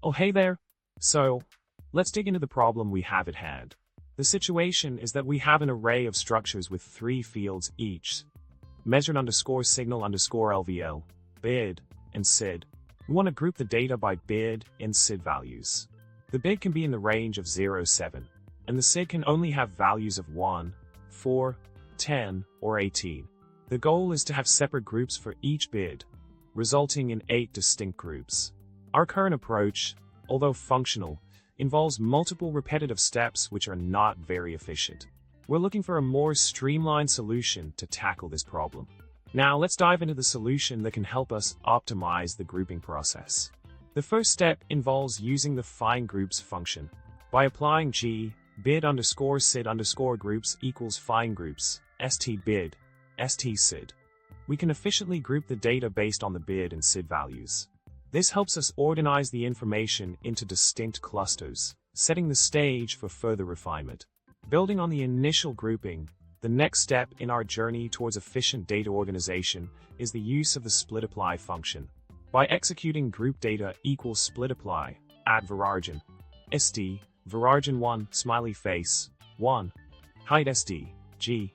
Oh hey there! So, let's dig into the problem we have at hand. The situation is that we have an array of structures with 3 fields each, measured _ signal _ LVL, BiD, and SiD. We want to group the data by BiD and SiD values. The BiD can be in the range of 0, 7, and the SiD can only have values of 1, 4, 10, or 18. The goal is to have separate groups for each BiD, resulting in 8 distinct groups. Our current approach, although functional, involves multiple repetitive steps which are not very efficient. We're looking for a more streamlined solution to tackle this problem. Now let's dive into the solution that can help us optimize the grouping process. The first step involves using the findgroups function. By applying BiD _ SiD _ groups equals findgroups, stBiD, stSiD, we can efficiently group the data based on the BiD and SiD values. This helps us organize the information into distinct clusters, setting the stage for further refinement. Building on the initial grouping, the next step in our journey towards efficient data organization is the use of the splitapply function. By executing group data equals splitapply, add varargen, SD, varargen1, smiley face, 1, height SD, G,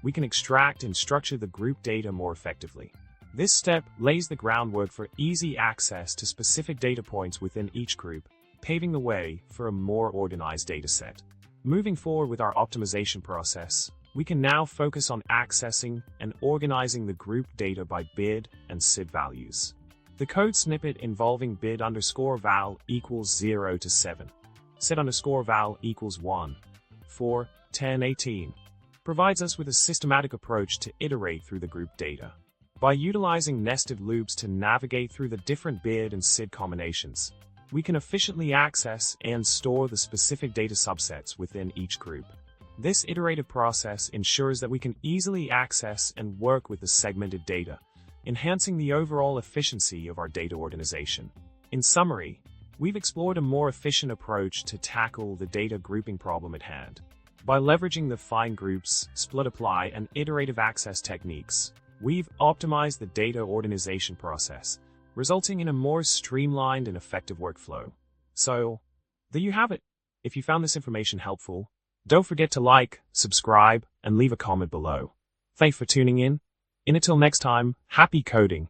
we can extract and structure the group data more effectively. This step lays the groundwork for easy access to specific data points within each group, paving the way for a more organized dataset. Moving forward with our optimization process, we can now focus on accessing and organizing the group data by BiD and SiD values. The code snippet involving BiD _ val equals 0 to 7, SiD _ val equals 1, 4, 10, 18, provides us with a systematic approach to iterate through the group data. By utilizing nested loops to navigate through the different BiD and SiD combinations, we can efficiently access and store the specific data subsets within each group. This iterative process ensures that we can easily access and work with the segmented data, enhancing the overall efficiency of our data organization. In summary, we've explored a more efficient approach to tackle the data grouping problem at hand. By leveraging the findgroups, splitapply, and iterative access techniques, we've optimized the data organization process, resulting in a more streamlined and effective workflow. So, there you have it. If you found this information helpful, don't forget to like, subscribe, and leave a comment below. Thanks for tuning in. And until next time, happy coding!